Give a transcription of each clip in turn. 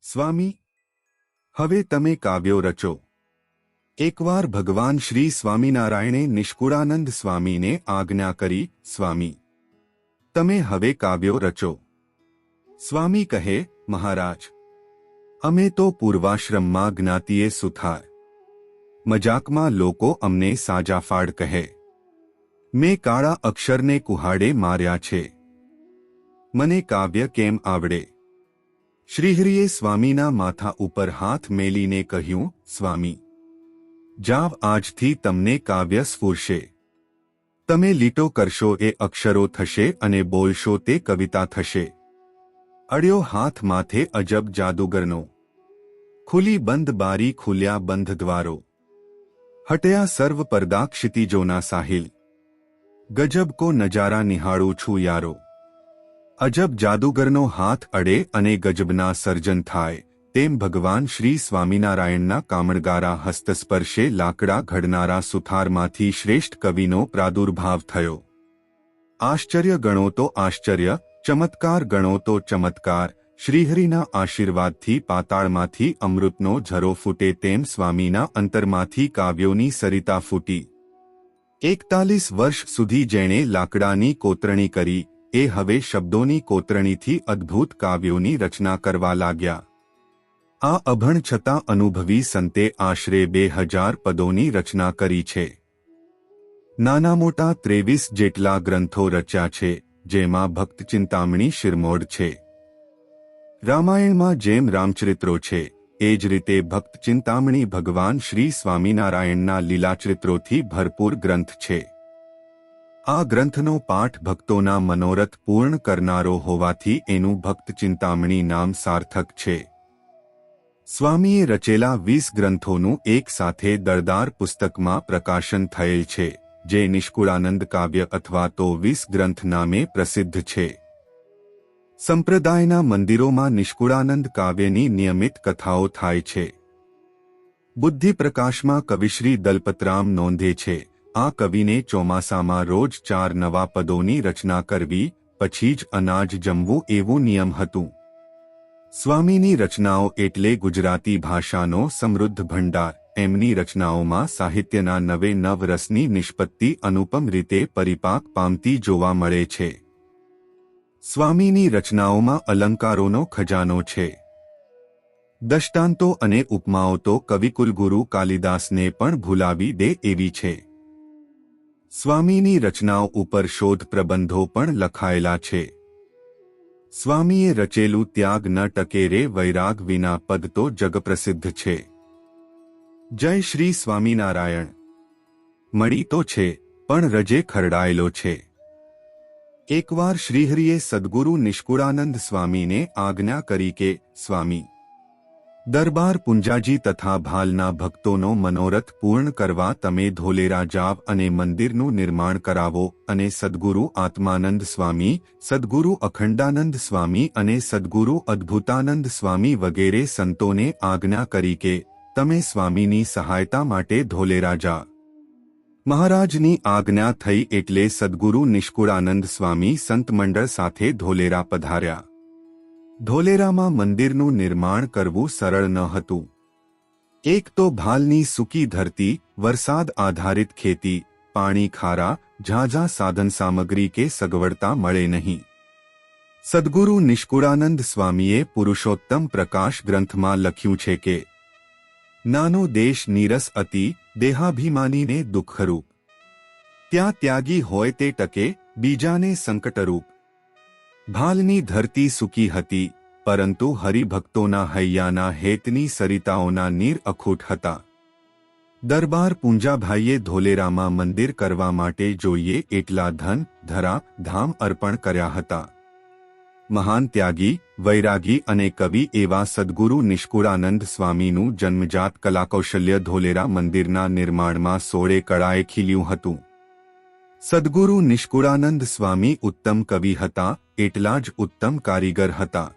સ્વામી, હવે તમે કાવ્યો રચો. એકવાર ભગવાન શ્રી સ્વામિનારાયણે નિષ્કુળાનંદ સ્વામીને આજ્ઞા કરી, સ્વામી, તમે હવે કાવ્યો રચો. સ્વામી કહે, મહારાજ, અમે તો પૂર્વાશ્રમમાં જ્ઞાતિએ સુથાર. મજાકમાં લોકો અમને સાજાફાડ કહે. મેં કાળા અક્ષરને કુહાડે માર્યા છે. મને કાવ્ય કેમ આવડે? શ્રીહરિએ સ્વામીના માથા ઉપર હાથ મેલીને કહ્યું, સ્વામી, જાવ, આજથી તમને કાવ્ય સ્ફુરશે. તમે લીટો કરશો એ અક્ષરો થશે અને બોલશો તે કવિતા થશે. અડ્યો હાથ માથે અજબ જાદુગરનો. ખુલી બંધ બારી, ખુલ્યા બંધ દ્વારો. હટ્યા સર્વ પરદા, ક્ષિતિજોના સાહિલ. ગજબ કો નજારા નિહાળું છું યારો. અજબ જાદુગરનો હાથ અડે અને ગજબના સર્જન થાય, તેમ ભગવાન શ્રી સ્વામિનારાયણના કામણગારા હસ્તસ્પર્શે લાકડા ઘડનારા સુથારમાંથી શ્રેષ્ઠ કવિનો પ્રાદુર્ભાવ થયો. આશ્ચર્ય ગણો તો આશ્ચર્ય, ચમત્કાર ગણો તો ચમત્કાર. શ્રીહરિના આશીર્વાદથી પાતાળમાંથી અમૃતનો ઝરો ફૂટે તેમ સ્વામીના અંતરમાંથી કાવ્યોની સરિતા ફૂટી. 41 વર્ષ સુધી જેણે લાકડાની કોતરણી કરી, એ હવે શબ્દોની કોતરણીથી અદ્ભુત કાવ્યોની રચના કરવા લાગ્યા. આ અભણ છતાં અનુભવી સંતે આશરે 2000 પદોની રચના કરી છે. નાના મોટા 23 જેટલા ગ્રંથો રચ્યા છે, જેમાં ભક્ત ચિંતામણી શિરમોર છે. રામાયણમાં જેમ રામચરિત્રો છે, એ જ રીતે ભક્ત ચિંતામણી ભગવાન શ્રી સ્વામિનારાયણના લીલાચરિત્રોથી ભરપૂર ગ્રંથ છે. આ ગ્રંથનો પાઠ ભક્તોના મનોરથ પૂર્ણ કરનારો હોવાથી એનું ભક્ત ચિંતામણી નામ સાર્થક છે. સ્વામીએ રચેલા 20 ગ્રંથોનું એક સાથે દળદાર પુસ્તકમાં પ્રકાશન થયેલ છે, જે નિષ્કુળાનંદ કાવ્ય અથવા તો 20 ગ્રંથ નામે પ્રસિદ્ધ છે. સંપ્રદાયના મંદિરોમાં નિષ્કુળાનંદ કાવ્યની નિયમિત કથાઓ થાય છે. બુદ્ધિપ્રકાશમાં કવિશ્રી દલપતરામ નોંધે છે, આ કવિને ચોમાસામાં રોજ 4 નવા પદોની રચના કરવી, પછી જ અનાજ જમવું એવું નિયમ હતું. સ્વામીની રચનાઓ એટલે ગુજરાતી ભાષાનો સમૃદ્ધ ભંડાર. એમની રચનાઓમાં સાહિત્યના નવે નવ રસની નિષ્પત્તિ અનુપમ રીતે પરિપાક પામતી જોવા મળે છે. સ્વામીની રચનાઓમાં અલંકારોનો ખજાનો છે. દષ્ટાંતો અને ઉપમાઓ તો કવિકુલગુરુ કાલિદાસને પણ ભૂલાવી દે એવી છે. સ્વામીની રચનાઓ ઉપર શોધ પ્રબંધો પણ લખાયેલા છે. સ્વામીએ રચેલું ત્યાગ ન ટકે રે વૈરાગ વિના પદ તો જગપ્રસિદ્ધ છે. જય શ્રી સ્વામિનારાયણ. મળી તો છે, પણ રજે ખરડાયેલો છે. એકવાર શ્રીહરિએ સદ્ગુરુ નિષ્કુળાનંદ સ્વામીને આજ્ઞા કરી કે, સ્વામી, દરબાર પુંજાજી તથા ભાલના ભક્તોનો મનોરથ પૂર્ણ કરવા તમે ધોલેરા જાવ અને મંદિરનું નિર્માણ કરાવો અને સદ્ગુરુ આત્માનંદ સ્વામી, સદ્ગુરુ અખંડાનંદ સ્વામી અને સદ્ગુરુ અદ્ભુતાનંદ સ્વામી વગેરે સંતોને આજ્ઞા કરી કે તમે સ્વામીની સહાયતા માટે ધોલેરા જા. મહારાજની આજ્ઞા થઈ એટલે સદ્ગુરુ નિષ્કુળાનંદ સ્વામી સંતમંડળ સાથે ધોલેરા પધાર્યા. ધોલેરામાં મંદિરનું નિર્માણ કરવું સરળ ન હતું. એક તો ભાલની સૂકી ધરતી, વરસાદ આધારિત ખેતી, પાણી ખારા, ઝાઝા સાધન સામગ્રી કે સગવડતા મળે નહીં. સદ્ગુરુ નિષ્કુળાનંદ સ્વામીએ પુરુષોત્તમ પ્રકાશ ગ્રંથમાં લખ્યું છે કે, નાનો દેશ નીરસ અતિ, દેહાભિમાનીને દુઃખરૂપ. ત્યાં ત્યાગી હોય તે ટકે, બીજાને સંકટરૂપ. ભાલની ધરતી સૂકી હતી, પરંતુ હરિભક્તોના હૈયાના હેતની સરિતાઓના નીર અખૂટ હતા. દરબાર પૂંજાભાઈએ ધોલેરામાં મંદિર કરવા માટે જોઈએ એટલા ધન, ધરા, ધામ અર્પણ કર્યા હતા. મહાન ત્યાગી, વૈરાગી અને કવિ એવા સદ્ગુરુ નિષ્કુળાનંદ સ્વામીનું જન્મજાત કલાકૌશલ્ય ધોલેરા મંદિરના નિર્માણમાં સોળે કળાએ ખીલ્યું હતું. સદ્ગુરુ નિષ્કુળાનંદ સ્વામી ઉત્તમ કવિ હતા, એટલા જ ઉત્તમ કારીગર હતા.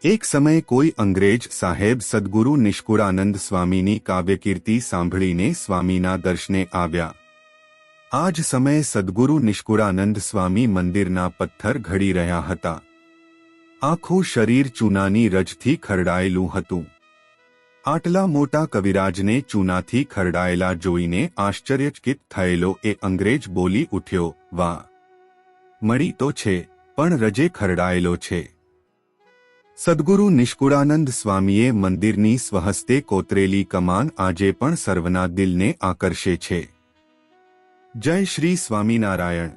એક સમયે કોઈ અંગ્રેજ સાહેબ સદ્ગુરુ નિષ્કુળાનંદ સ્વામીની કાવ્યકીર્તિ સાંભળીને સ્વામીના દર્શને આવ્યા. આ જ સમયે સદ્ગુરુ નિષ્કુળાનંદ સ્વામી મંદિરના પથ્થર ઘડી રહ્યા હતા. આખું શરીર ચૂનાની રજથી ખરડાયેલું હતું. આટલા મોટા કવિરાજને ચૂનાથી ખરડાયેલા જોઈને આશ્ચર્યચકિત થયેલો એ અંગ્રેજ બોલી ઉઠ્યો, વાહ! મળી તો છે, પણ રજે ખરડાયેલો છે. સદ્ગુરુ નિષ્કુળાનંદ સ્વામીએ મંદિરની સ્વહસ્તે કોતરેલી કમાન આજે પણ સર્વના દિલને આકર્ષે છે. જય શ્રી સ્વામિનારાયણ.